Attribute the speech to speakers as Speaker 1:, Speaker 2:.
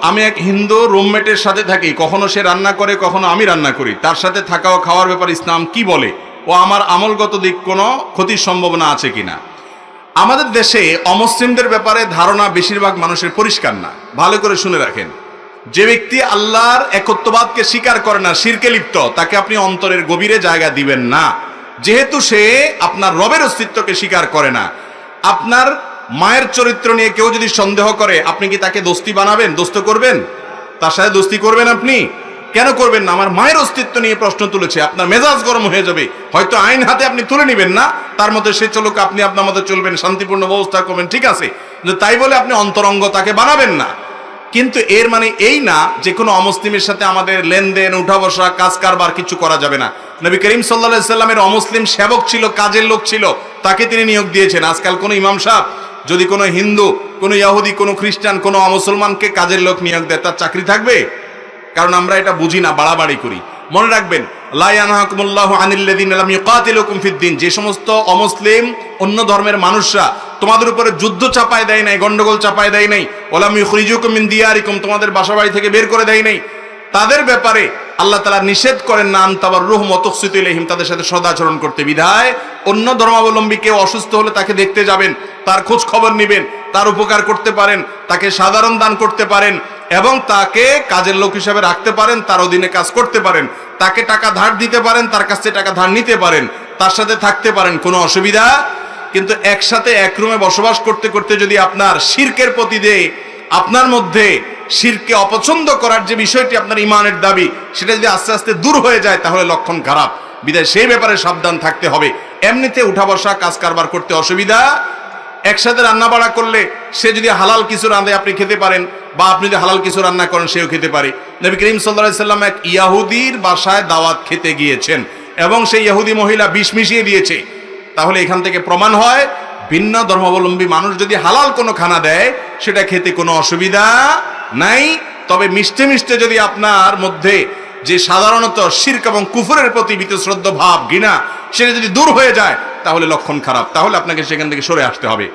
Speaker 1: আমি এক হিন্দু রুমমেটের সাথে থাকি, কখনো সে রান্না করে কখনো আমি রান্না করি, তার সাথে থাকা ও খাওয়ার ব্যাপারে ইসলাম কি বলে ও আমার আমলগত দিক কোনো ক্ষতির সম্ভাবনা আছে কিনা। আমাদের দেশে অমুসলিমদের ব্যাপারে ধারণা বেশিরভাগ মানুষের পরিষ্কার না। ভালো করে শুনে রাখেন, যে ব্যক্তি আল্লাহর একত্ববাদকে স্বীকার করে না, শিরকে লিপ্ত, তাকে আপনি অন্তরের গভীরে জায়গা দিবেন না, যেহেতু সে আপনার রবের অস্তিত্বকে স্বীকার করে না। আপনার মায়ের চরিত্র নিয়ে কেউ যদি সন্দেহ করে, আপনি কি তাকে দোস্তি বানাবেন, দোস্ত করবেন, তার সাথে দোস্তি করবেন? আপনি কেন করবেন না? আমার মায়ের অস্তিত্ব নিয়ে প্রশ্ন তুলেছে, আপনার মেজাজ গরম হয়ে যাবে, হয়তো আইন হাতে আপনি তুলে নেবেন না, তার মধ্যে সে চলুক, আপনি আপনার মধ্যে চলবেন, শান্তিপূর্ণ ব্যবস্থা করবেন, ঠিক আছে, তাই বলে আপনি অন্তরঙ্গ তাকে বানাবেন না। কিন্তু এর মানে এই না যে কোনো অমুসলিমের সাথে আমাদের লেনদেন, উঠা বসা, কাজ কারবার কিছু করা যাবে না। নবী করিম সাল্লাল্লাহু আলাইহি সাল্লামের অমুসলিম সেবক ছিল, কাজের লোক ছিল, তাকে তিনি নিয়োগ দিয়েছেন। আজকাল কোনো ইমাম সাহেব যদি কোনো হিন্দু, কোনো ইহুদি, কোনো খ্রিস্টান, কোনো অমুসলমানকে কাজের লোক নিয়োগ দেয়, তার চাকরি থাকবে? কারণ আমরা এটা বুঝি না, বাড়াবাড়ি করি। মনে রাখবেন, লা ইয়ানহাকুমুল্লাহু আনিল্লাযিনা লাম ইউকাতিলুকুম ফিদ-দ্বীন, যে সমস্ত অমুসলিম অন্য ধর্মের মানুষরা তোমাদের উপরে যুদ্ধ চাপায় দেয় নাই, গন্ডগোল চাপায় দেয় নাই, ওয়ালাম ইউখরিজুকুম মিন দিয়ারিকুম, তোমাদের বাসাবাড়ি থেকে বের করে দেয় নাই, তাদের ব্যাপারে আল্লাহ তাআলা নিষেধ করেন না তাবাররুহুম ওয়া তুকসিতু ইলাইহিম, তাদের সাথে সদাচরণ করতে। বিধায় অন্য ধর্মাবলম্বী কেউ অসুস্থ হলে তাকে দেখতে যাবেন, তার খোঁজ খবর নেবেন, তার উপকার করতে পারেন, তাকে সাধারণ দান করতে পারেন, এবং তাকে কাজের লোক হিসাবে রাখতে পারেন, তার অধীনে কাজ করতে পারেন, তাকে টাকা ধার দিতে পারেন, তার কাছ থেকে টাকা ধার নিতে পারেন, তার সাথে থাকতে পারেন, কোনো অসুবিধা। কিন্তু একসাথে এক রুমে বসবাস করতে করতে যদি আপনার শিরকের প্রতি যে আপনার মধ্যে শিরকে অপছন্দ করার যে বিষয়টি আপনার ইমানের দাবি, সেটা যদি আস্তে আস্তে দূর হয়ে যায়, তাহলে লক্ষণ খারাপ। বিধায় সেই ব্যাপারে সাবধান থাকতে হবে। এমনিতে উঠা বসা, কাজ কারবার করতে অসুবিধা। একসাথে রান্না বাড়া করলে সে যদি হালাল কিছু রাঁধে আপনি খেতে পারেন, বা আপনি যদি হালাল কিছু রান্না করেন সেও খেতে পারে। নবী করিম সাল্লাল্লাহু আলাইহি সাল্লাম এক ইয়াহুদির বাসায় দাওয়াত খেতে গিয়েছেন এবং সেই ইহুদি মহিলা বিষ মিশিয়ে দিয়েছে। তাহলে এখান থেকে প্রমাণ হয়, ভিন্ন ধর্মাবলম্বী মানুষ যদি হালাল কোনো খানা দেয় সেটা খেতে কোনো অসুবিধা নাই। তবে মিষ্টি মিষ্টি যদি আপনার মধ্যে যে সাধারণত শিরক এবং কুফরের প্রতি বীতশ্রদ্ধ ভাব, ঘৃণা, সেটা যদি দূর হয়ে যায়, তাহলে লক্ষণ খারাপ, তাহলে আপনাকে সেখান থেকে সরে আসতে হবে।